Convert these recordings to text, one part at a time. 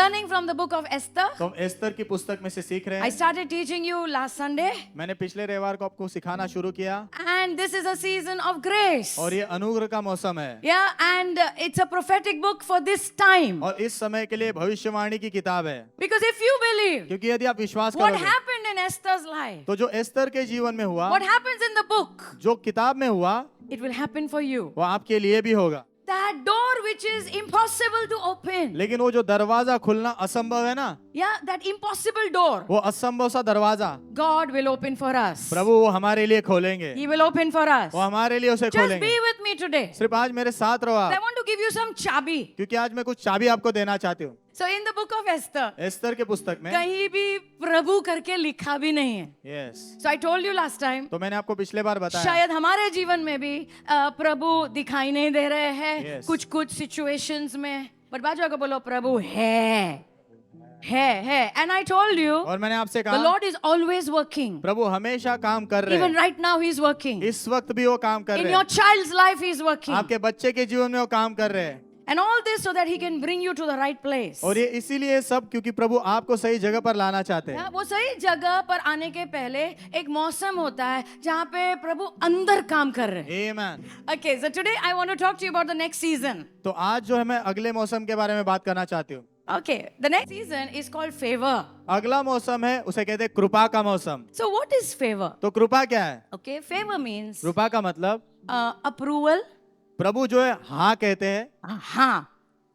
learning from the book of Esther. तो हम एस्तर की पुस्तक में से सीख रहे I हैं। started teaching you last Sunday. मैंने पिछले रविवार को आपको सिखाना शुरू किया And this is a season of grace. और ये अनुग्रह का मौसम है Yeah, and it's a prophetic book for this time. और इस समय के लिए भविष्यवाणी की किताब है, Because if you believe क्योंकि यदि आप विश्वास what करोगे happened in Esther's life, तो जो एस्तर के जीवन में हुआ, what happens in the book, जो किताब में हुआ, it will happen for you. वो आपके लिए भी होगा। That door which is impossible to open. लेकिन वो जो दरवाजा खुलना असंभव है ना, Yeah, that impossible door, वो असंभव सा दरवाजा God will open for us. प्रभु वो हमारे लिए खोलेंगे, He will open for us. वो हमारे लिए उसे Just खोलेंगे। be with me today. सिर्फ आज मेरे साथ रहो I आप, want to give you some chabi. क्योंकि आज मैं कुछ चाबी आपको देना चाहती हूँ। So in the book of Esther, Esther के पुस्तक में कहीं भी प्रभु करके लिखा भी नहीं है. Yes, So I told you last time, तो मैंने आपको पिछले बार बताया शायद हमारे जीवन में भी प्रभु दिखाई नहीं दे रहे हैं Yes. कुछ सिचुएशंस में, बट बाजू आगे बोलो प्रभु है. And I told you, और मैंने आपसे the कहा Lord is always working. प्रभु हमेशा काम कर रहे Even हैं, right now He is working. इस वक्त भी वो काम कर In रहे your हैं, child's life He is working. आपके बच्चे के जीवन में वो काम कर रहे हैं। And all this so that He can bring you to the right place. और ये इसीलिए सब क्योंकि प्रभु आपको सही जगह पर लाना चाहते हैं। वो सही जगह पर आने के पहले एक मौसम होता है जहाँ पे प्रभु अंदर काम कर रहे हैं. आमेन। Okay, so today I want to talk to you about the next season. तो आज जो है मैं अगले मौसम के बारे में बात करना चाहती हूँ। Okay, the next season is called favor. अगला मौसम है, उसे कहते हैं कृपा का मौसम। So what is favor? तो कृपा क्या है? Okay, favor means कृपा का मतलब approval. प्रभु जो है हाँ कहते हैं। हाँ,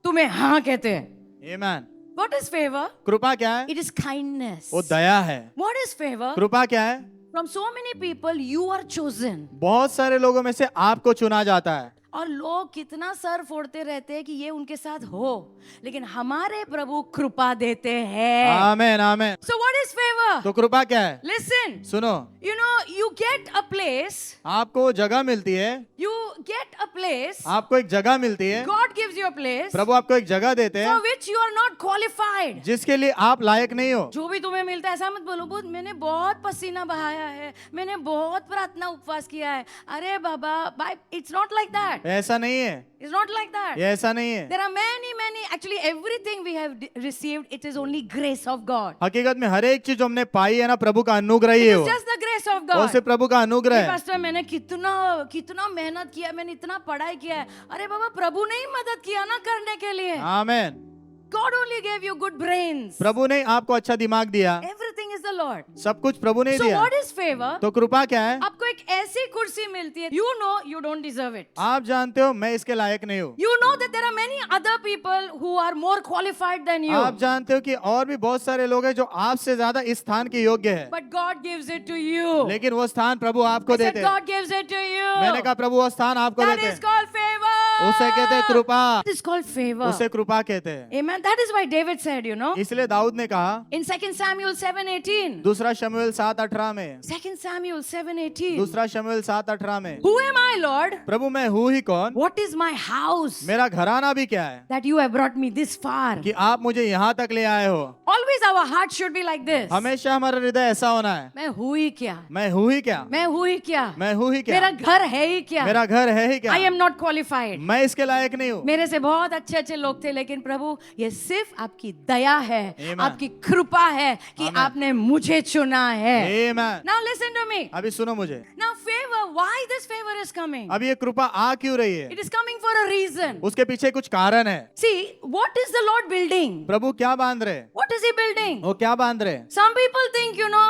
तुम्हें हाँ कहते हैं. आमेन। What is favor? कृपा क्या है? It is kindness. वो दया है। What is favor? कृपा क्या है? From so many people you are chosen. बहुत सारे लोगों में से आपको चुना जाता है और लोग कितना सर फोड़ते रहते हैं कि ये उनके साथ हो, लेकिन हमारे प्रभु कृपा देते हैं. आमेन आमेन। So what is favor? तो कृपा क्या है? Listen, सुनो, you know, you get a place, आपको जगह मिलती है, you get a place, आपको एक जगह मिलती है, God gives you a place प्रभु आपको एक जगह देते for हैं which you are not qualified. जिसके लिए आप लायक नहीं हो। जो भी तुम्हें मिलता है ऐसा मत बोलो, बहुत मैंने बहुत पसीना बहाया है, मैंने बहुत प्रार्थना उपवास किया है. अरे बाबा, it's not like that. ऐसा नहीं है, It's not like that. ये ऐसा नहीं है। There are many, actually everything we have received, it is only grace of God. हकीकत में हर एक चीज जो हमने पाई है ना, प्रभु का अनुग्रह ही है It's वो। just the grace of वो God. सिर्फ प्रभु का अनुग्रह है। पास्टर मैंने कितना मेहनत किया, मैंने इतना पढ़ाई किया है. अरे बाबा, प्रभु ने ही मदद किया ना करने के लिए. आमेन। God only gave you good brains. प्रभु ने आपको अच्छा दिमाग दिया, Everything is the Lord. सब कुछ प्रभु ने So दिया। what is favor? तो कृपा क्या है? आपको एक ऐसी कुर्सी मिलती है, you know you don't deserve it. आप जानते हो मैं इसके लायक नहीं हूँ। You know that there are many other people who are more qualified than you. आप जानते हो कि और भी बहुत सारे लोग हैं जो आपसे ज्यादा इस स्थान के योग्य है, But God gives it to you. लेकिन वो स्थान प्रभु आपको I said देते हैं। God gives it to you. मैंने कहा प्रभु वो स्थान आपको That देते is हैं, called favor. उसे कहते हैं कृपा, That is called favor. उसे कृपा कहते हैं। Amen. That is why David said, you know, इसलिए दाऊद ने कहा in 2 Samuel 7:18. दूसरा शमूएल 7:18 में, 2 Samuel 7:18. दूसरा शमूएल 7:18 में, Who am I, Lord? प्रभु मैं हूँ ही कौन, What is my house मेरा घराना भी क्या है that you have brought me this far? कि आप मुझे यहाँ तक ले आए हो। Always our heart should be like this. हमेशा हमारा हृदय ऐसा होना है, मैं हूँ ही क्या? मैं हूँ ही क्या, मैं हूँ ही क्या? मैं हूँ ही क्या, मेरा घर है ही क्या? मेरा घर है ही क्या, I am not qualified. मैं इसके लायक नहीं हूँ। मेरे से बहुत अच्छे लोग थे, लेकिन प्रभु ये सिर्फ आपकी दया है, Amen. आपकी कृपा है कि Amen. आपने मुझे चुना है. Amen. Now listen to me. अभी सुनो मुझे, Now favor, why this favor is coming? अब ये कृपा आ क्यों रही है? It is coming for a reason. उसके पीछे कुछ कारण है। See, what is the Lord building? प्रभु क्या बांध रहे? What is He building? वो क्या बांध रहे? Some people think, you know,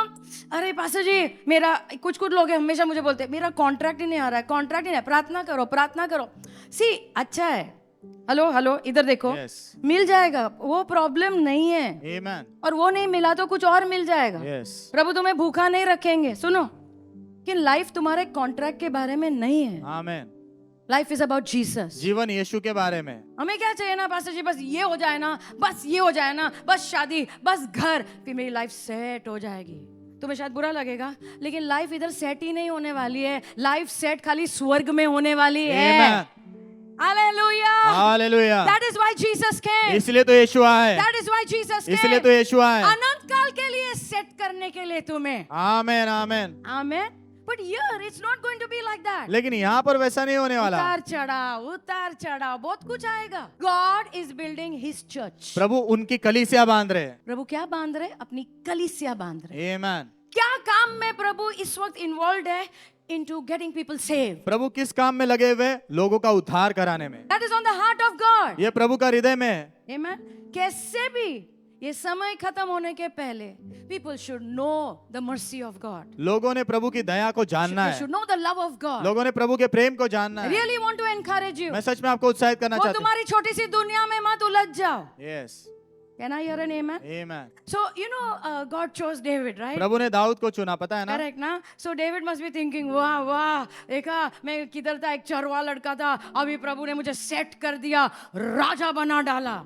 अरे पास्टर जी, मेरा कुछ लोग हैं हमेशा मुझे बोलते हैं मेरा कॉन्ट्रैक्ट ही नहीं आ रहा है, कॉन्ट्रैक्ट ही नहीं, प्रार्थना करो. See, अच्छा है, हेलो इधर देखो. Yes. मिल जाएगा, वो प्रॉब्लम नहीं है. Amen. और वो नहीं मिला तो कुछ और मिल जाएगा. Yes. प्रभु तुम्हें भूखा नहीं रखेंगे. सुनो कि लाइफ तुम्हारे कॉन्ट्रैक्ट के बारे में नहीं है. Amen. Life is about Jesus. जीवन यीशु के बारे में। हमें क्या चाहिए ना पास्टर जी, बस ये हो जाए ना, बस ये हो जाए ना, बस शादी, बस घर, फिर मेरी लाइफ सेट हो जाएगी. तुम्हें शायद बुरा लगेगा, लेकिन लाइफ इधर सेट ही नहीं होने वाली है. लाइफ सेट खाली स्वर्ग में होने वाली है. Amen. Hallelujah. Hallelujah. That is why Jesus came. इसलिए तो यीशु आए, That is why Jesus came. इसलिए तो यीशु आए। अनंत काल के लिए सेट करने के लिए तुम्हें. आमेन आमेन। आमेन. But here it's not going to be like that. लेकिन यहाँ पर वैसा नहीं होने वाला। उतार चढ़ाव बहुत कुछ आएगा। God is building His church. प्रभु उनकी कलीसिया बांध रहे हैं। प्रभु क्या बांध रहे? अपनी कलीसिया बांध रहे। Amen। क्या काम में प्रभु इस वक्त इन्वॉल्व है? Into getting people saved. प्रभु किस काम में लगे हुए? लोगों का उद्धार कराने में। That is on the heart of God. ये प्रभु का हृदय में है। Amen. कैसे भी ये समय खत्म होने के पहले people should know the mercy of God. लोगों ने प्रभु की दया को जानना They है। should know the love of God. लोगों ने प्रभु के प्रेम को जानना I है। really want to encourage you. मैं सच में आपको उत्साहित करना वो चाहता हूँ। तुम्हारी छोटी सी दुनिया में मत उलझ जाओ। Yes। Can I hear an amen? Amen। So you know God chose David, right? प्रभु ने दाऊद को चुना, पता है ना? Correct ना? So David must be thinking, वाह वाह, देखा मैं किधर था, एक चरवा लड़का था, अभी प्रभु ने मुझे सेट कर दिया, राजा बना डाला।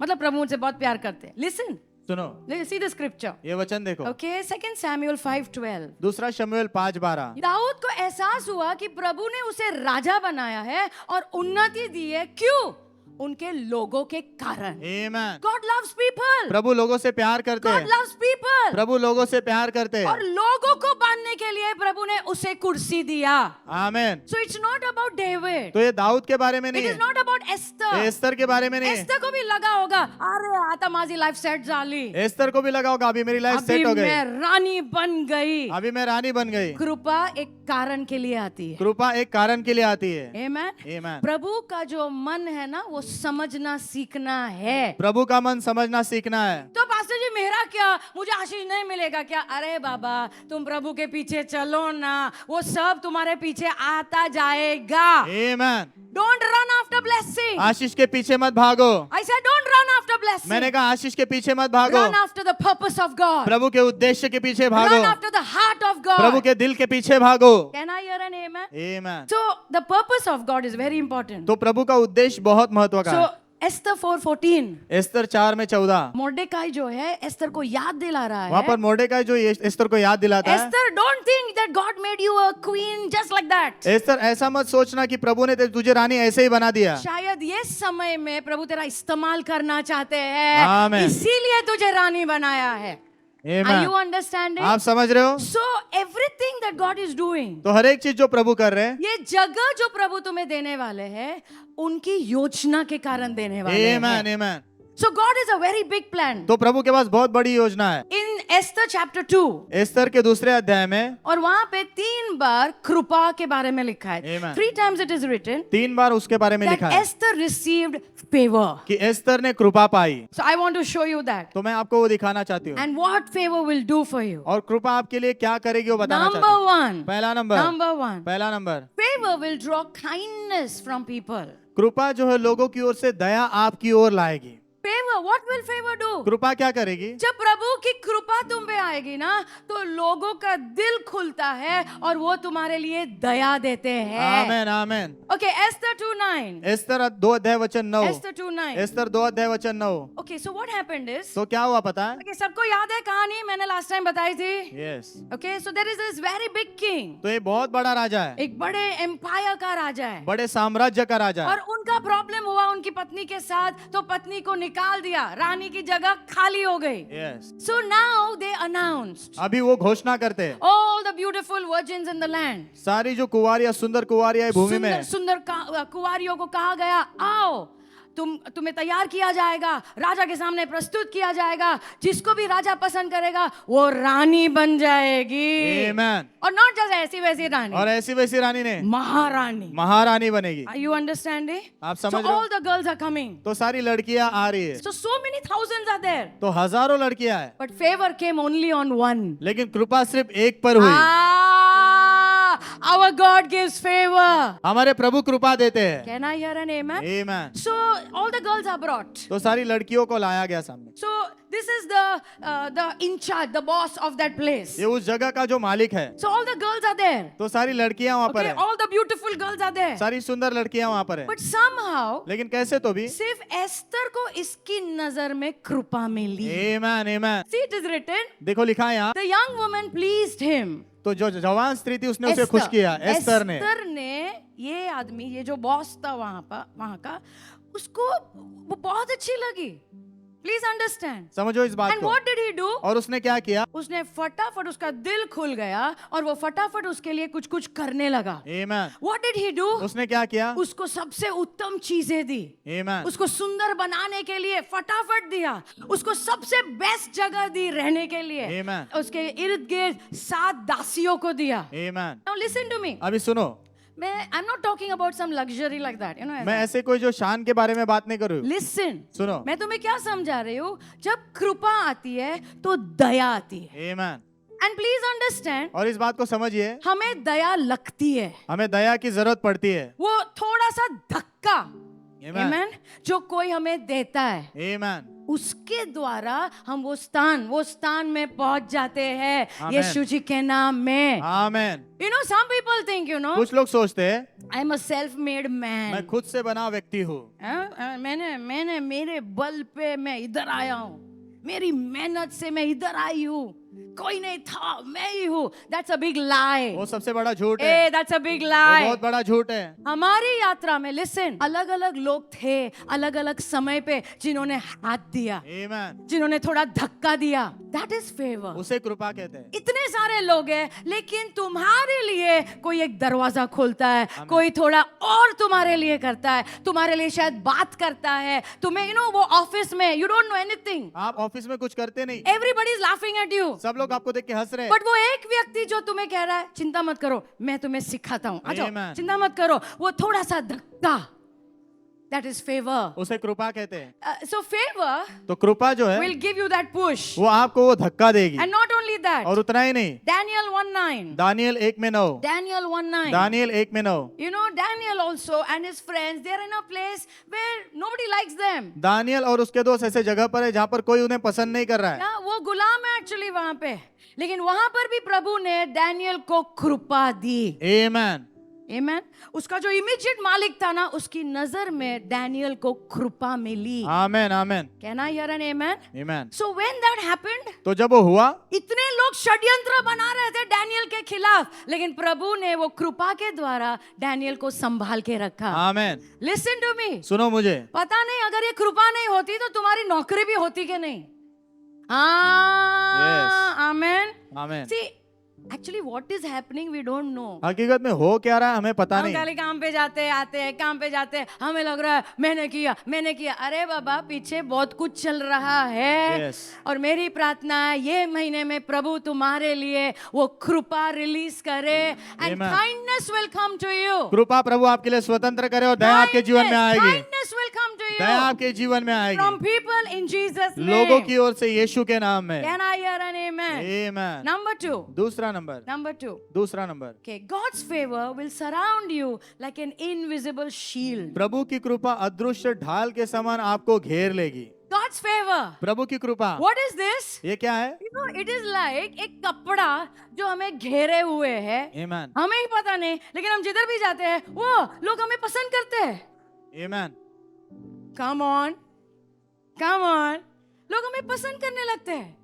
मतलब प्रभु मुझसे बहुत प्यार करते हैं। Listen. सुनो, See the scripture. ये वचन देखो। Okay, 2 Samuel 5:12. दूसरा शमूएल 5:12। दाऊद को एहसास हुआ कि प्रभु ने उसे राजा बनाया है और उन्नति दी है। क्यों? उनके लोगों के कारण। Amen। God loves people. प्रभु लोगों से प्यार करते God हैं। loves people. प्रभु लोगों से प्यार करते और हैं। लोगों को बांधने के लिए प्रभु ने उसे कुर्सी दिया। आमेन। So it's not about David. तो ये दाऊद के बारे में It नहीं is है, not about Esther. ये एस्तर के बारे में नहीं है। एस्तर को भी लगा होगा, अरे आता माझी लाइफ सेट झाली, एस्तर को भी लगा होगा अभी मेरी लाइफ अभी सेट हो गई, मैं रानी बन गई। अभी मैं रानी बन गई। कृपा एक कारण के लिए आती है। कृपा एक कारण के लिए आती है। Amen. Amen। प्रभु का जो मन है ना, वो समझना सीखना है। प्रभु का मन समझना सीखना है। तो पास्टर जी मेरा क्या, मुझे आशीष नहीं मिलेगा क्या? अरे बाबा, तुम प्रभु के पीछे चलो ना, वो सब तुम्हारे पीछे आता जाएगा। Amen। Don't run after blessing. आशीष के पीछे मत भागो। I said don't run after blessing. मैंने कहा आशीष के पीछे मत भागो, Run after the purpose of God. प्रभु के उद्देश्य के पीछे भागो, Run after the heart of God. प्रभु के दिल के पीछे भागो। Can I hear an amen? Amen। So the purpose of God is very important. तो प्रभु का उद्देश्य बहुत महत्व का है। So Esther 4:14. एस्तर 4:14। मोर्डेकाई जो है एस्तर को याद दिला रहा वहाँ है। पर मोर्डेकाई जो एस्तर को याद दिलाता है, Esther, don't think that God made you a queen just like that. Esther ऐसा मत सोचना कि प्रभु ने तुझे रानी ऐसे ही बना दिया। शायद ये समय में प्रभु तेरा इस्तेमाल करना चाहते हैं, आमीन। इसीलिए तुझे रानी बनाया है। Are Amen। you understanding? आप समझ रहे हो? So everything that God is doing, तो हर एक चीज जो प्रभु कर रहे हैं, ये जगह जो प्रभु तुम्हें देने वाले हैं, उनकी योजना के कारण देने वाले हैं। Amen। Amen। So God is a very big plan. तो प्रभु के पास बहुत बड़ी योजना है। In Esther chapter 2, एस्तर के दूसरे अध्याय में और वहां पे 3 बार कृपा के बारे में लिखा है। Amen। 3 times it is written 3 बार उसके बारे में that लिखा है Esther received favor. कि एस्तर ने कृपा पाई। So I want to show you that. तो मैं आपको वो दिखाना चाहती हूँ, And what favor will do for you. और कृपा आपके लिए क्या करेगी वो बताना चाहती Number हूँ। 1. पहला नंबर, Number 1. पहला number, Favor will draw kindness from people. कृपा जो है लोगों की ओर से दया आपकी ओर लाएगी। Favor, what will favor do? कृपा क्या करेगी? जब प्रभु की कृपा तुम पे आएगी ना, तो लोगों का दिल खुलता है और वो तुम्हारे लिए दया देते हैं। आमेन। आमेन। Okay, Esther 2:9. Esther 2:9। Esther 2:9. Esther 2:9। Okay, so what happened is, तो क्या हुआ पता है? okay, सबको याद है कहानी मैंने लास्ट टाइम बताई थी। Yes. Okay, so there is this very big king. तो ये बहुत बड़ा राजा है, एक बड़े एम्पायर का राजा है, बड़े साम्राज्य का राजा और है। उनका प्रॉब्लम हुआ उनकी पत्नी के साथ, तो पत्नी को निकाल दिया, रानी की जगह खाली हो गई। Yes. So now they announced अभी वो घोषणा करते हैं, all the beautiful virgins in the land. सारी जो कुंवारियां, सुंदर कुंवारियां है भूमि में, सुंदर कुंवारियों को कहा गया, आओ तुम्हें तैयार किया जाएगा, राजा के सामने प्रस्तुत किया जाएगा, जिसको भी राजा पसंद करेगा वो रानी बन जाएगी। Amen। और नॉट जस्ट ऐसी वैसी रानी, और ऐसी वैसी रानी ने महारानी, महारानी बनेगी। Are you understanding? आप So समझ रहे all हो? the girls are coming. तो सारी लड़कियां आ रही है, So many thousands are there. तो हजारों लड़कियां है, But favor came only on one. लेकिन कृपा सिर्फ एक पर हुई। Our God gives favor. हमारे प्रभु कृपा देते हैं। Can I hear an amen? Amen। So all the girls are brought. तो सारी लड़कियों को लाया गया सामने। So this is the in charge, the boss of that place. ये उस जगह का जो मालिक है। So all the girls are there. तो सारी लड़कियां वहाँ पर Okay, है, all the beautiful girls are there. सारी सुंदर लड़कियां वहाँ पर है, But somehow लेकिन कैसे तो भी। सिर्फ एस्तर को इसकी नजर में कृपा मिली। Amen। Amen। See, it is written, देखो लिखा है यहाँ, the young woman pleased him. तो जो जवान स्त्री थी उसने उसे एस्तर। खुश किया। एस्तर ने, ये आदमी, ये जो बॉस था वहां का, उसको वो बहुत अच्छी लगी। Please understand. समझो इस बात एंड को. What did he do? और उसने क्या किया? उसने फटाफट उसका दिल खुल गया और वो फटाफट उसके लिए कुछ कुछ करने लगा. Amen. What did he do? उसने क्या किया? उसको सबसे उत्तम चीजें दी. Amen. उसको सुंदर बनाने के लिए फटाफट दिया. उसको सबसे बेस्ट जगह दी रहने के लिए. Amen. उसके इर्द गिर्द 7 दासियों को दिया. Amen. Now listen to me. अभी सुनो, मैं I am not talking about some luxury like that, you know. मैं ऐसे कोई जो शान के बारे में बात नहीं कर रही हूँ. लिसन. सुनो. मैं तुम्हें क्या समझा रही हूँ? जब कृपा आती है तो दया आती है. Amen. एंड प्लीज अंडरस्टैंड, और इस बात को समझिए, हमें दया लगती है. हमें दया की जरूरत पड़ती है. वो थोड़ा सा धक्का, Amen. आमेन, जो कोई हमें देता है, Amen. उसके द्वारा हम वो स्थान में पहुंच जाते हैं. Amen. यीशु जी के नाम में. Amen. You know, some people think, you know, कुछ लोग सोचते हैं I am a self made मैं मैन. खुद से बना व्यक्ति हूँ. मैंने मेरे बल पे मैं इधर आया हूँ. मेरी मेहनत से मैं इधर आई हूँ. कोई नहीं था, मैं ही हूँ. That's a big lie. वो सबसे बड़ा झूठ है. ए, दैट्स अ बिग वो लाई. बहुत बड़ा झूठ है. हमारी यात्रा में लिसन, अलग अलग लोग थे अलग अलग समय पे जिन्होंने हाथ दिया, Amen. जिन्होंने थोड़ा धक्का दिया. That is favour. उसे कृपा कहते हैं. इतने सारे लोग हैं, लेकिन तुम्हारे लिए कोई एक दरवाजा खोलता है, कोई थोड़ा और तुम्हारे लिए करता है, तुम्हारे लिए शायद बात करता है. तुम्हें यू नो, वो ऑफिस में यू डोंट नो एनीथिंग, आप ऑफिस में कुछ करते नहीं, everybody is laughing at you, सब लोग आपको देख के हंस रहे हैं. बट वो एक व्यक्ति जो तुम्हें कह रहा है चिंता मत करो, मैं तुम्हें सिखाता हूं, आ जाओ, Amen. चिंता मत करो, वो थोड़ा सा धक्का, दैट इज फेवर. उसे कृपा कहते हैं. सो फेवर तो कृपा जो है will give you that push, वो आपको वो धक्का देगी. And not only that. और उतना ही नहीं, Daniel 1:9. Daniel 1:9. Daniel 1:9. Daniel 1:9. You know, Daniel also and his friends, they're in a place where nobody likes them. Daniel और उसके दोस्त ऐसे जगह पर है जहाँ पर कोई उन्हें पसंद नहीं कर रहा है. ना, वो गुलाम है एक्चुअली वहां पे, लेकिन वहां पर भी प्रभु ने डैनियल को कृपा दी. Amen. Amen. उसका जो इमीडिएट मालिक था ना, उसकी नजर में डैनियल को कृपा मिली. Amen. Amen. Can I hear an amen? Amen. So when that happened, तो जब वो हुआ, इतने लोग षड्यंत्र बना रहे थे डैनियल के खिलाफ, लेकिन प्रभु ने वो कृपा के द्वारा डैनियल को संभाल के रखा. Amen. Listen to me. सुनो मुझे, पता नहीं अगर ये कृपा नहीं होती तो तुम्हारी नौकरी भी होती कि नहीं. आमेन. Amen. See, actually what is happening we don't know. हकीकत में हो क्या रहा है हमें पता हम नहीं. खाली काम पे जाते आते हैं, काम पे जाते हैं, हमें लग रहा है मैंने किया. अरे बाबा, पीछे बहुत कुछ चल रहा है. Yes. और मेरी प्रार्थना है ये महीने में प्रभु तुम्हारे लिए वो कृपा रिलीज करे, and Amen. Kindness will come to you. कृपा प्रभु आपके लिए स्वतंत्र करे और दया आपके जीवन में आएगी. काइंडनेस विल कम टू दया यू आपके जीवन में फ्रॉम आएगी पीपल इन जीसस नेम. लोगों की ओर से यीशु के नाम में. Can I hear an amen? Amen. Number 2. दूसरा नंबर. दूसरा number. Okay, God's favor will surround you like an invisible shield. प्रभु की कृपा अदृश्य ढाल के समान आपको घेर लेगी. God's favor. प्रभु की कृपा. What is this? ये क्या है? You know, it is like एक कपड़ा जो हमें घेरे हुए है. Amen. हमें ही पता नहीं, लेकिन हम जिधर भी जाते हैं वो लोग हमें पसंद करते हैं. Amen. Come on, come on. लोग हमें पसंद करने लगते हैं.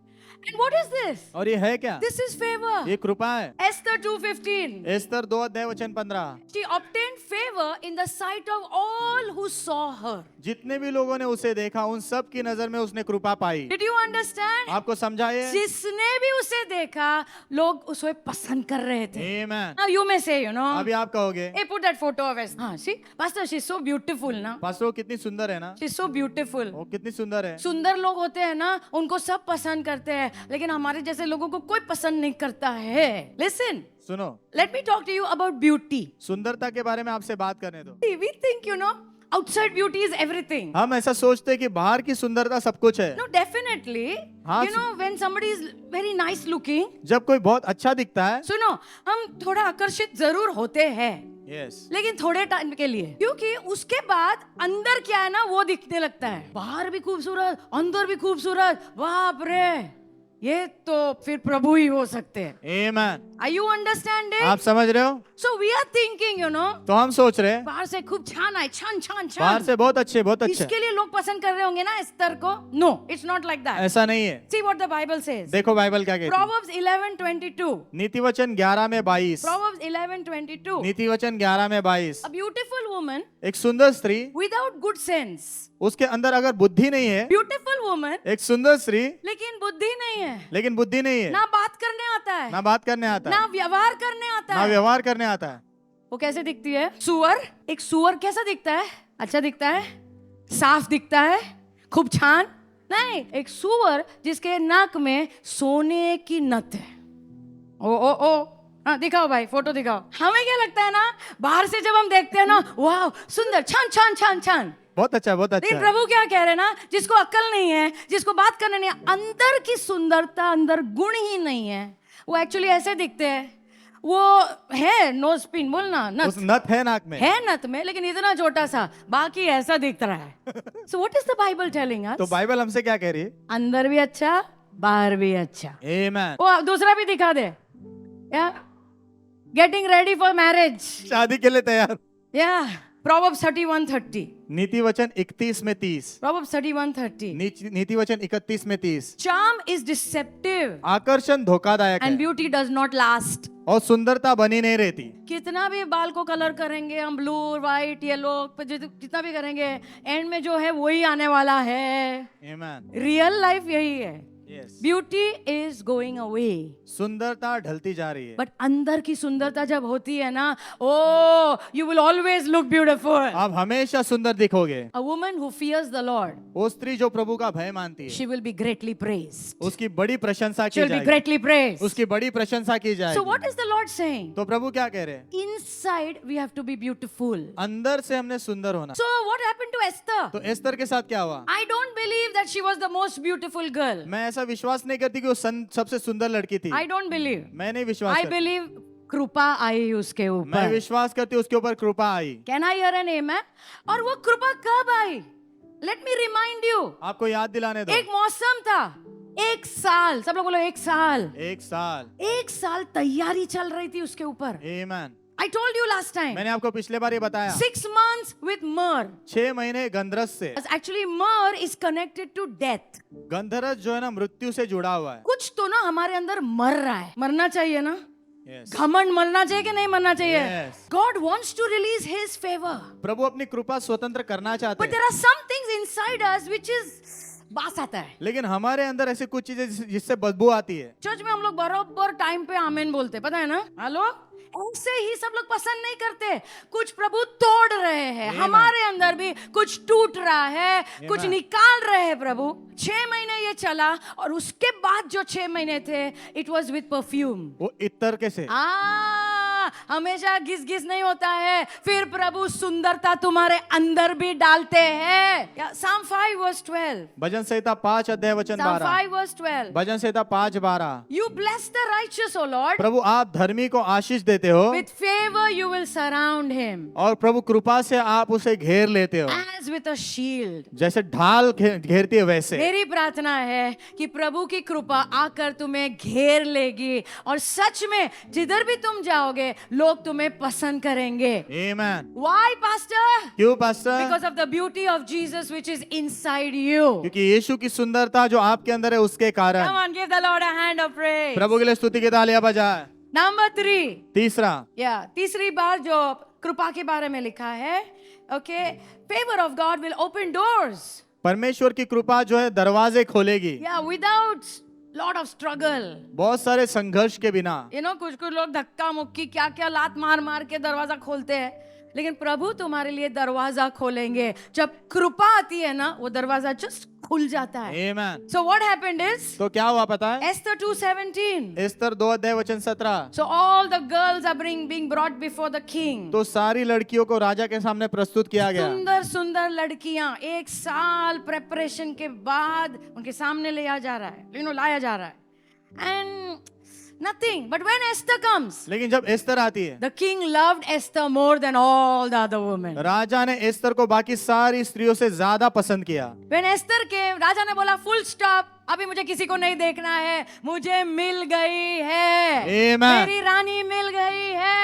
And what is this? और ये है क्या? This is favor. ये कृपा है. Esther 2:15. Esther 2:15. She obtained favor in the sight of all who saw her. जितने भी लोगों ने उसे देखा उन सब की नजर में उसने कृपा पाई. Did you understand? आपको समझा ये? जिसने भी उसे देखा लोग उसे पसंद कर रहे थे. Amen. Now you may say, you know, अभी आप कहोगे, hey, put that photo of us. हाँ, see, Pastor, she's so beautiful ना. पास्टर कितनी सुंदर है ना. She's so beautiful. वो कितनी सुंदर है. सुंदर लोग होते हैं ना, उनको सब पसंद करते हैं, लेकिन हमारे जैसे लोगों को कोई पसंद नहीं करता है. Listen, सुनो, let me talk to you about beauty. सुंदरता के बारे में आपसे बात करने दो. We think, you know, outside beauty is everything. हम ऐसा सोचते हैं कि बाहर की सुंदरता सब कुछ है. No, definitely. हाँ, You know, when somebody is very nice looking, जब कोई बहुत अच्छा दिखता है, सुनो, हम थोड़ा आकर्षित जरूर होते हैं, यस, लेकिन थोड़े टाइम के लिए, क्योंकि उसके बाद अंदर क्या है ना वो दिखने लगता है. बाहर भी खूबसूरत, अंदर भी खूबसूरत, बाप रे, ये तो फिर प्रभु ही हो सकते हैं. Amen. Are you understanding? आप समझ रहे हो? So we are thinking, you know, तो हम सोच रहे हैं बाहर से खूब छान आए, छान छान बाहर छान, से बहुत अच्छे, बहुत अच्छे. इसके लिए लोग पसंद कर रहे होंगे ना एस्तर को. No, it's not like that. ऐसा नहीं है. See what the Bible says. देखो बाइबल क्या कहती है. Proverbs 11:22. नीतिवचन 11:22. Proverbs Proverbs 11:22. नीति वचन 11 में 22। A beautiful woman एक सुंदर स्त्री, without good sense. उसके अंदर अगर बुद्धि नहीं है, Beautiful woman, एक सुंदर स्त्री लेकिन बुद्धि नहीं है, लेकिन बुद्धि नहीं है, ना बात करने आता है, ना बात करने आता ना है, व्यवहार करने आता ना है, व्यवहार करने आता है। वो कैसे दिखती है? सुअर। एक सुअर कैसा दिखता है? अच्छा दिखता है, साफ दिखता है, खूब छान नहीं। एक सुअर जिसके नाक में सोने की नथ है। ओ हाँ दिखाओ भाई, फोटो दिखाओ। हमें क्या लगता है ना, बाहर से जब हम देखते हैं ना, वाह सुंदर, छान छान छान छान। बहुत अच्छा, बहुत अच्छा लेकिन है। प्रभु क्या कह रहे हैं ना, जिसको अक्ल नहीं है, जिसको बात करने नहीं है, अंदर की सुंदरता, अंदर गुण ही नहीं है, वो एक्चुअली ऐसे दिखते हैं। वो है नोज पिन, बोलना नथ, उस नथ है नाक में, है नथ में, लेकिन इतना छोटा सा, बाकी ऐसा दिख रहा है। So what is the Bible telling us? तो बाइबल हमसे क्या कह रही है? अंदर भी अच्छा, बाहर भी अच्छा। आमेन। वो दूसरा भी दिखा दे, या गेटिंग रेडी फॉर मैरिज, शादी के लिए तैयार। या Proverbs 31:30. नीति वचन 31 में 30। Proverbs 31:30. नीति वचन 31 में 30। Charm is deceptive आकर्षण धोखादायक and है beauty does not last. और सुंदरता बनी नहीं रहती। कितना भी बाल को कलर करेंगे हम, ब्लू व्हाइट येलो, जितना भी करेंगे, एंड में जो है वही आने वाला है। आमेन। रियल लाइफ यही है। Yes. Beauty is going away, सुंदरता ढलती जा रही है। बट अंदर की सुंदरता जब होती है ना, oh you will always look beautiful. आप हमेशा सुंदर दिखोगे। A woman who fears the lord, वो स्त्री जो प्रभु का भय मानती है, she will be greatly praised. उसकी बड़ी प्रशंसा शी की विल बी जाएगी। Greatly praised. उसकी बड़ी प्रशंसा की सो जाएगी। What is the lord saying? तो प्रभु क्या कह रहे हैं? Inside we have to be beautiful. अंदर से हमने सुंदर होना। So what happened to Esther? तो एस्तर के साथ क्या हुआ? I don't believe that she was the most beautiful girl. मैं ऐसा विश्वास नहीं करती कि वो सबसे सुंदर लड़की थी। I don't believe. मैं नहीं विश्वास I करती। believe कृपा आई उसके मैं ऊपर। विश्वास करती हूँ उसके ऊपर कृपा आई। Can I hear an amen? और वो कृपा कब आई? Let me remind you. आपको याद दिलाने दो। एक मौसम था, एक साल, सब लोग बोलो एक साल। एक साल तैयारी चल रही थी उसके ऊपर। आमेन। I told you last time. मैंने आपको पिछले बार ये बताया। 6 months with myrrh. 6 महीने गंधरस से। Actually, myrrh is connected to death. गंधरस जो है ना, मृत्यु से जुड़ा हुआ है। कुछ तो ना हमारे अंदर मर रहा है, मरना चाहिए ना। Yes. घमंड मरना चाहिए कि नहीं मरना चाहिए? Yes. God wants to release His favor, प्रभु अपनी कृपा स्वतंत्र करना चाहते but हैं। there are some things inside us which is बास आता है। लेकिन हमारे अंदर ऐसी कुछ चीजें जिससे बदबू आती है। चर्च में हम लोग बराबर टाइम पे आमेन बोलते, पता है ना? हेलो, ऐसे ही सब लोग पसंद नहीं करते। कुछ प्रभु तोड़ रहे हैं, Amen. हमारे अंदर भी कुछ टूट रहा है, कुछ Amen. निकाल रहे हैं प्रभु। 6 महीने ये चला, और उसके बाद जो 6 महीने थे, इट वॉज विथ परफ्यूम। वो इत्र के से। हमेशा घिस घिस नहीं होता है, फिर प्रभु सुंदरता तुम्हारे अंदर भी डालते हैं। Psalm 5:12। भजन संहिता 5 अध्याय वचन Psalm 12। 5:12। Bhajan Samhita 5:12। You bless the righteous, O Lord. प्रभु आप धर्मी को आशीष देते हो With favor you will surround him और प्रभु कृपा से आप उसे घेर लेते हो, as with a shield. जैसे ढाल घेरती है वैसे। मेरी प्रार्थना है कि प्रभु की कृपा आकर तुम्हें घेर लेगी, और सच में जिधर भी तुम जाओगे लोग तुम्हें पसंद करेंगे। आमेन। Why, pastor? क्यों pastor? Because of the beauty of Jesus which is inside you. क्योंकि यीशु की सुंदरता जो आपके अंदर है उसके Come कारण। on, give the Lord a hand of praise. प्रभु के लिए स्तुति की तालियां बजाए। Number 3. तीसरा, तीसरी बार जो कृपा के बारे में लिखा है, okay, favor of God will open doors. परमेश्वर की कृपा जो है दरवाजे खोलेगी। Without lot of struggle. बहुत सारे संघर्ष के बिना। कुछ लोग धक्का मुक्की क्या क्या लात मार मार के दरवाजा खोलते हैं, लेकिन प्रभु तुम्हारे लिए दरवाजा खोलेंगे। जब कृपा आती है ना, वो दरवाजा जस्ट खुल जाता है। आमेन। So what happened is, तो क्या हुआ पता है? Esther 2:17. एस्तर 2 अध्याय वचन 17। So all the girls are being brought before the king. तो सारी लड़कियों को राजा के सामने प्रस्तुत किया गया। सुंदर सुंदर लड़कियां 1 साल प्रेपरेशन के बाद उनके सामने लाया जा रहा है, लाया जा रहा है। And nothing, but when Esther comes, लेकिन जब एस्तर आती है, the king loved Esther more than all the other women. राजा ने एस्तर को बाकी सारी स्त्रियों से ज्यादा पसंद किया। When Esther came, राजा ने बोला full stop, अभी मुझे किसी को नहीं देखना है, मुझे मिल गई है। Amen. मेरी रानी मिल गई है।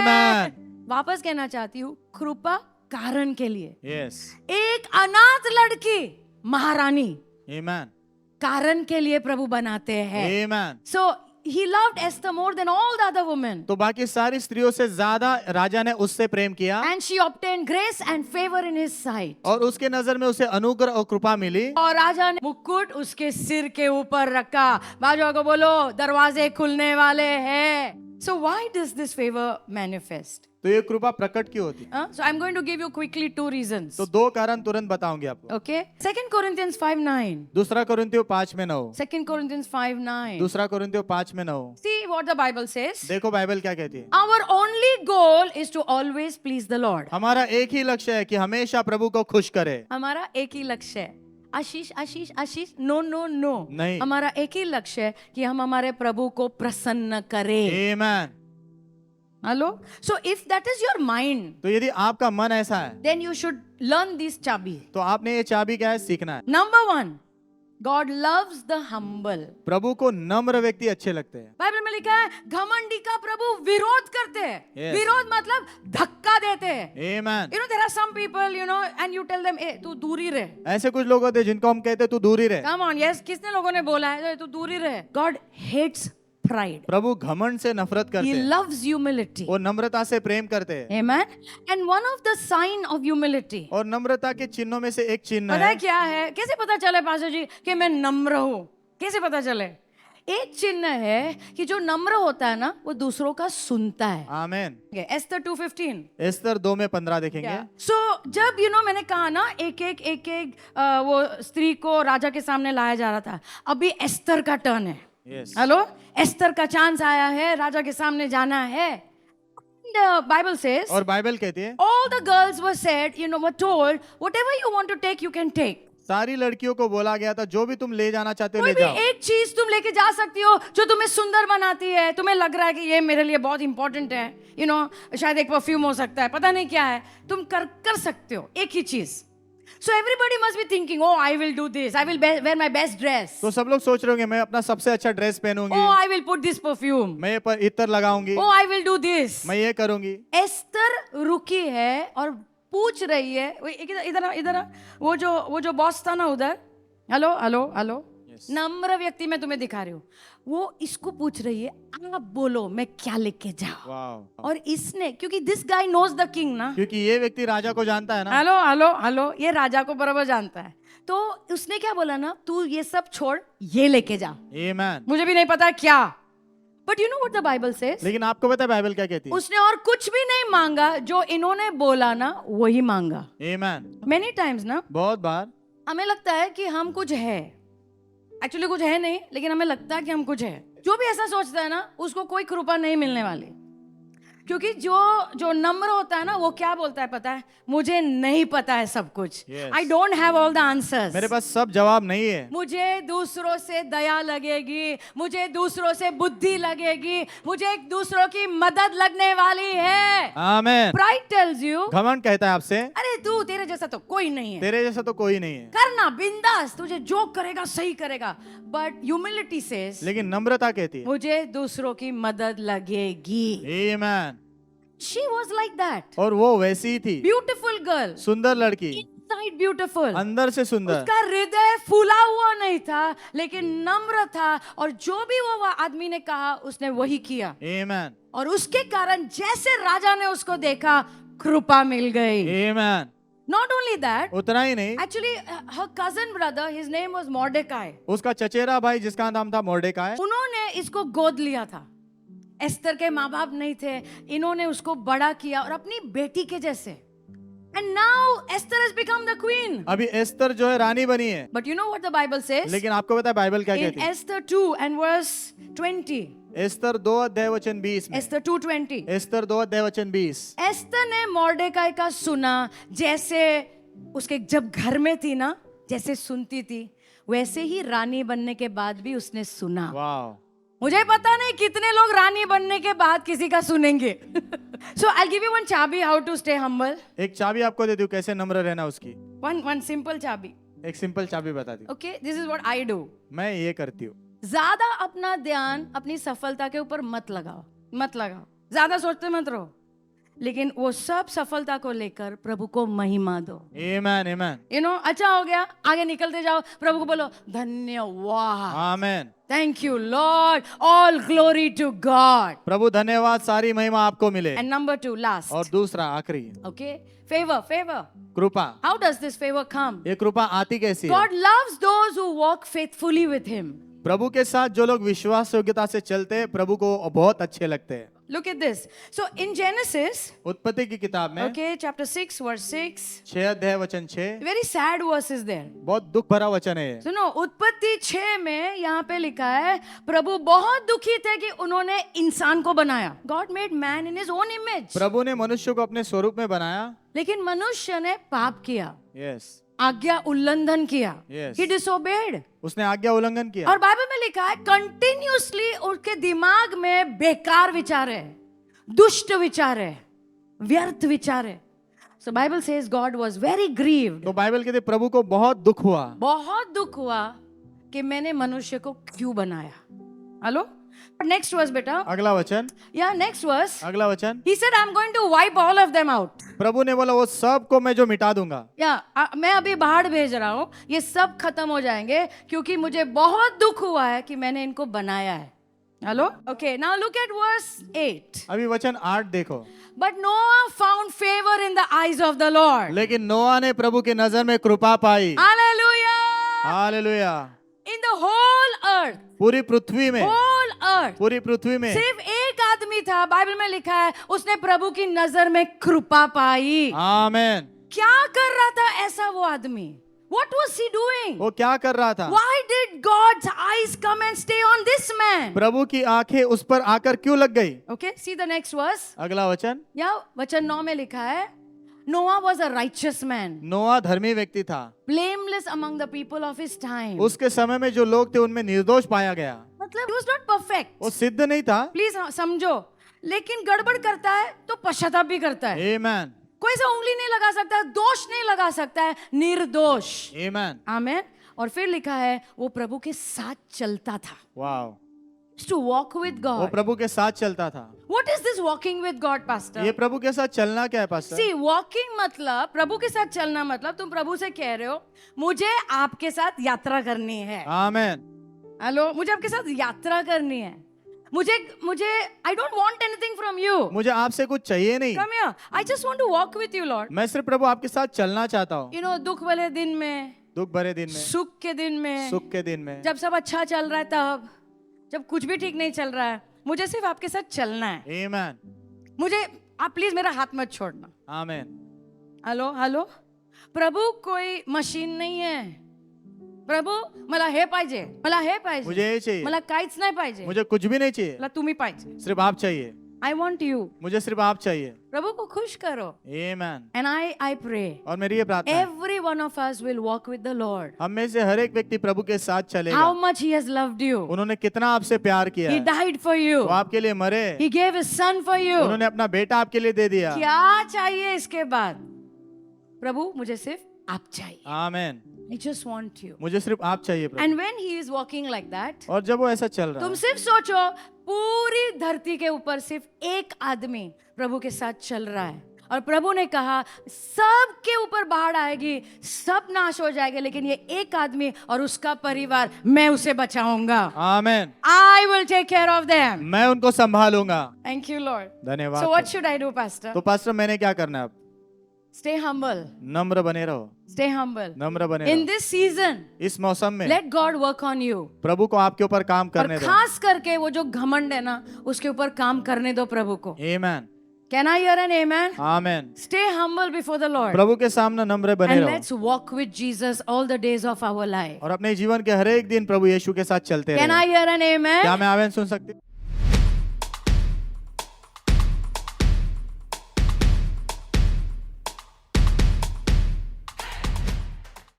Amen. वापस कहना चाहती हूँ, कृपा कारण के लिए। Yes. एक अनाथ लड़की महारानी Amen. कारण के लिए प्रभु बनाते हैं। Amen. So he loved Esther more than all the other women. तो बाकी सारी स्त्रियों से ज्यादा राजा ने उससे प्रेम किया And she obtained grace and favor in his sight. और उसके नजर में उसे अनुग्रह और कृपा मिली और राजा ने मुकुट उसके सिर के ऊपर रखा। बाजुओं को बोलो दरवाजे खुलने वाले हैं। So why does this favor manifest? तो ये कृपा प्रकट क्यों होती है? So I'm going to give you quickly 2 reasons. तो 2 कारण तुरंत बताऊंगी आपको। Okay? 2 Corinthians 5:9. दूसरा कोरिन्थियों 5:9। 2 Corinthians 5:9. दूसरा कोरिन्थियों 5:9। See what the Bible says. देखो बाइबल क्या कहती है। Our only goal is to always please the Lord. हमारा एक ही लक्ष्य है कि हमेशा प्रभु को खुश करे। हमारा एक ही लक्ष्य है। आशीष आशीष आशीष नो नो नो नहीं। हमारा एक ही लक्ष्य है कि हम हमारे प्रभु को प्रसन्न करें। Amen. Hello so if that is your mind तो यदि आपका मन ऐसा है then you should learn this चाबी। तो आपने ये चाबी क्या है सीखना है। Number 1 God loves the humble. प्रभु को नम्र व्यक्ति अच्छे लगते हैं। बाइबल में लिखा है घमंडी का प्रभु विरोध करते हैं। Yes. विरोध मतलब धक्का देते हैं। आमेन। You know there are some people you know and you tell them ए तू दूरी रहे। ऐसे कुछ लोग होते हैं जिनको हम कहते हैं तू दूर ही रहे। Come on yes किसने लोगों ने बोला है तू दूरी रहे। God hates pride. प्रभु घमंड से नफरत करते He हैं। loves humility. वो नम्रता से प्रेम करते हैं। Amen. And one of the sign of humility. और नम्रता के चिन्हों में से एक चिन्ह पता है है। क्या है? कैसे पता चले पास्टर जी कि मैं नम्र हूँ? कैसे पता चले? एक चिन्ह है कि जो नम्र होता है ना वो दूसरों का सुनता है। आमेन। एस्तर 2:15। एस्तर 2:15 देखेंगे। सो जब मैंने कहा ना एक वो स्त्री को राजा के सामने लाया जा रहा था। अभी एस्तर का टर्न है। Yes. हेलो एस्तर का चांस आया है राजा के सामने जाना है। Bible says और बाइबल कहती है all the girls were said were told whatever you want to take you can take. सारी लड़कियों को बोला गया था जो भी तुम ले जाना चाहते हो कोई ले भी जाओ। एक चीज तुम लेके जा सकती हो जो तुम्हें सुंदर बनाती है। तुम्हें लग रहा है कि ये मेरे लिए बहुत इंपॉर्टेंट है शायद एक परफ्यूम हो सकता है पता नहीं क्या है तुम कर सकते हो एक ही चीज। So everybody must be thinking, oh, I will do this. I will wear my best dress. तो सब लोग सोच रहे होंगे मैं अपना सबसे अच्छा dress पहनूंगी। Oh, I will put this perfume. मैं ये पर इत्र लगाऊंगी। Oh, I will do this. मैं ये करूंगी। एस्तर रुकी है और पूछ रही है इधर वो जो बॉस था ना उधर। हेलो हेलो हेलो नम्र व्यक्ति मैं तुम्हें दिखा रही हूँ। वो इसको पूछ रही है आप बोलो मैं क्या लेके जाऊँ। वाह। और इसने क्योंकि this guy knows the king ना। क्योंकि ये व्यक्ति राजा को जानता है ना। हेलो हेलो हेलो ये राजा को बराबर जानता है। तो उसने क्या बोला ना तू ये सब छोड़ ये लेके जा। आमेन। मुझे भी नहीं पता क्या but you know what the Bible says. लेकिन आपको पता है बाइबल क्या कहती है। उसने और कुछ भी नहीं मांगा जो इन्होंने बोला ना वही मांगा। आमेन। मेनी टाइम्स ना बहुत बार हमें लगता है कि हम कुछ है एक्चुअली कुछ है नहीं लेकिन हमें लगता है कि हम कुछ है। जो भी ऐसा सोचता है ना उसको कोई कृपा नहीं मिलने वाली क्योंकि जो नम्र होता है ना वो क्या बोलता है पता है मुझे नहीं पता है सब कुछ। Yes. I don't have all the answers. मेरे पास सब जवाब नहीं है। मुझे दूसरों से दया लगेगी मुझे दूसरों से बुद्धि लगेगी मुझे एक दूसरों की मदद लगने वाली है। आमेन। प्राइड टेल्स यू घमंड कहता है आपसे अरे तू तेरे जैसा तो कोई नहीं है तेरे जैसा तो कोई नहीं है। करना बिंदास तुझे जो करेगा सही करेगा। बट ह्यूमिलिटी सेज लेकिन नम्रता कहती है मुझे दूसरों की मदद लगेगी। आमेन। She was like that. और वो वैसी ही थी। Beautiful girl. सुंदर लड़की। Inside beautiful. अंदर से सुंदर। उसका हृदय फूला हुआ नहीं था लेकिन नम्र था और जो भी वो आदमी ने कहा उसने वही किया। आमेन। और उसके कारण जैसे राजा ने उसको देखा कृपा मिल गई। आमेन। Not only that, उतना ही नहीं actually her cousin brother, his name was Mordecai. उसका चचेरा भाई जिसका नाम था मोर्देकाई उन्होंने इसको गोद लिया था। एस्तर के माँ बाप नहीं थे इन्होंने उसको बड़ा किया और अपनी बेटी के जैसे। And now Esther has become the queen. अभी एस्तर जो है रानी बनी है। But you know what the Bible says? लेकिन आपको पता है बाइबल क्या In कहती है। Esther 2 and verse 20. एस्तर 2:20 में। Esther 2:20. एस्तर 2:20। एस्तर ने मॉर्डेकाई का सुना जैसे उसके जब घर में थी ना जैसे सुनती थी वैसे ही रानी बनने के बाद भी उसने सुना। वाह। मुझे पता नहीं कितने लोग रानी बनने के बाद किसी का सुनेंगे। So I'll give you one चाबी how to stay humble. एक चाबी आपको दे दूं कैसे नम्र रहना उसकी। One simple चाबी. एक सिंपल चाबी बता दी। Okay, this is what I do. मैं ये करती हूँ। ज्यादा अपना ध्यान अपनी सफलता के ऊपर मत लगाओ ज्यादा सोचते मत रहो। लेकिन वो सब सफलता को लेकर प्रभु को महिमा दो। Amen. Amen. अच्छा हो गया, आगे निकलते जाओ, प्रभु को बोलो धन्यवाद, Amen. Thank you lord, all glory to God. प्रभु धन्यवाद, सारी महिमा आपको मिले। एंड नंबर 2, लास्ट, और दूसरा आखिरी, ओके, फेवर। कृपा। हाउ डज दिस फेवर कम? ये कृपा आती कैसी है? God loves those who walk faithfully with him. प्रभु के साथ जो लोग विश्वास योग्यता से चलते हैं, प्रभु को बहुत अच्छे लगते हैं। Look at this. So in Genesis, उत्पत्ति की किताब में okay, chapter 6, verse 6, 6 अध्याय वचन 6, very sad verses there. बहुत दुख भरा वचन है। सुनो, उत्पत्ति 6 में यहाँ पे लिखा है, प्रभु बहुत दुखी थे कि उन्होंने इंसान को बनाया। God made man in his own image. प्रभु ने मनुष्य को अपने स्वरूप में बनाया, लेकिन मनुष्य ने पाप किया, यस, आज्ञा उल्लंघन किया, Yes. he disobeyed. उसने आज्ञा उल्लंघन किया। और बाइबल में लिखा है कंटिन्यूअसली उसके दिमाग में बेकार विचार है, दुष्ट विचार है, व्यर्थ विचार है। So Bible says God was very grieved. तो बाइबल कहते प्रभु को बहुत दुख हुआ, बहुत दुख हुआ कि मैंने मनुष्य को क्यों बनाया। हेलो, नेक्स्ट वर्स बेटा, अगला वचन, या नेक्स्ट वर्स, अगला वचन, he said I am going to wipe all of them out. प्रभु ने बोला वो सब को मैं जो मिटा दूंगा, मैं अभी बाढ़ भेज रहा हूँ, ये सब खत्म हो जाएंगे क्योंकि मुझे बहुत दुख हुआ है कि मैंने इनको बनाया है। Hello, okay, now look at verse 8। अभी वचन 8 देखो। But Noah found favour in the eyes of the lord. लेकिन नोआ ने प्रभु की नजर में कृपा पाई। Hallelujah, hallelujah. In the whole earth, पूरी पृथ्वी में, होल अर्थ, पूरी पृथ्वी में सिर्फ एक आदमी था, बाइबल में लिखा है, उसने प्रभु की नजर में कृपा पाई। आमेन। क्या कर रहा था ऐसा वो आदमी? What was he doing? वो क्या कर रहा था? Why did God's eyes come and stay on this man? प्रभु की आंखें उस पर आकर क्यों लग गई? Okay, see the next verse. अगला वचन, या वचन 9 में लिखा है, Noah was a righteous man, नोआ धर्मी व्यक्ति था, blameless among the people of his time. उसके समय में जो लोग थे उनमें निर्दोष पाया गया। मतलब he was not perfect. वो सिद्ध नहीं था। प्लीज समझो, लेकिन गड़बड़ करता है तो पश्चाताप भी करता है। आमेन। कोई सा उंगली नहीं लगा सकता, दोष नहीं लगा सकता है, निर्दोष। आमेन। आमेन। और फिर लिखा है वो प्रभु के साथ चलता था। वाओ। To walk with वो God. प्रभु के साथ चलता था। What is this walking with God, pastor? ये प्रभु के साथ चलना क्या है पास्टर? See, walking मतलब, प्रभु के साथ चलना मतलब, तुम प्रभु से कह रहे हो मुझे आपके साथ यात्रा करनी है। आमेन। हेलो, मुझे आपके साथ यात्रा करनी है। मुझे I don't want anything from you. मुझे आपसे कुछ चाहिए नहीं, Come here. I just want to walk with you, Lord. मैं सिर्फ प्रभु आपके साथ चलना चाहता हूँ। You know, दुख वाले दिन में, दुख भरे दिन में, सुख के दिन में, सुख के दिन में, जब सब अच्छा चल रहा है, तब जब कुछ भी ठीक नहीं चल रहा है, मुझे सिर्फ आपके साथ चलना है। आमेन। मुझे आप प्लीज मेरा हाथ मत छोड़ना। आमेन। हेलो हेलो, प्रभु कोई मशीन नहीं है। प्रभु मला हे पाहिजे, मला हे पाहिजे, मुझे ये चाहिए, मला काहीच नाही पाहिजे, मुझे कुछ भी नहीं चाहिए, मला तुम्ही पाहिजे। सिर्फ आप चाहिए। आई वॉन्ट यू, मुझे सिर्फ आप चाहिए। प्रभु को खुश करो। आमेन। एंड आई प्रे और मेरी ये प्रार्थना है, every one of us will walk with the Lord. हम में से हर एक व्यक्ति प्रभु के साथ चलेगा। How much he has loved you, उन्होंने कितना आपसे प्यार किया ही है। डाइड फॉर यू, वो आपके लिए मरे, he gave his son for you. उन्होंने अपना बेटा आपके लिए दे दिया। क्या चाहिए इसके बाद? प्रभु मुझे सिर्फ आप चाहिए। आमेन। I just want you. मुझे सिर्फ आप चाहिए प्रभु। And when he is walking like that, और जब वो ऐसा चल रहा तुम है, सिर्फ सोचो, पूरी धरती के ऊपर सिर्फ एक आदमी प्रभु के साथ चल रहा है, और प्रभु ने कहा सबके ऊपर बाढ़ आएगी, सब नाश हो जाएंगे, लेकिन ये एक आदमी और उसका परिवार, मैं उसे बचाऊंगा। आमेन। I will take care of them. मैं उनको संभालूंगा। Thank you, Lord. धन्यवाद। So what should I do, Pastor? तो पास्टर मैंने क्या करना है अब? Stay humble. नम्र बने रहो, Stay humble. नम्र बने In रहो। this season, इस मौसम में let God work on you. प्रभु को आपके ऊपर काम और करने दो। खास करके वो जो घमंड है ना, उसके ऊपर काम करने दो प्रभु को। आमेन। Can I hear an amen? Amen. Stay humble before the Lord. प्रभु के सामने नम्र बने And रहो, let's walk with Jesus all the days of our life. और अपने जीवन के हर एक दिन प्रभु यीशु के साथ चलते Can रहो। I hear an amen? क्या मैं आमेन सुन सकती हूँ?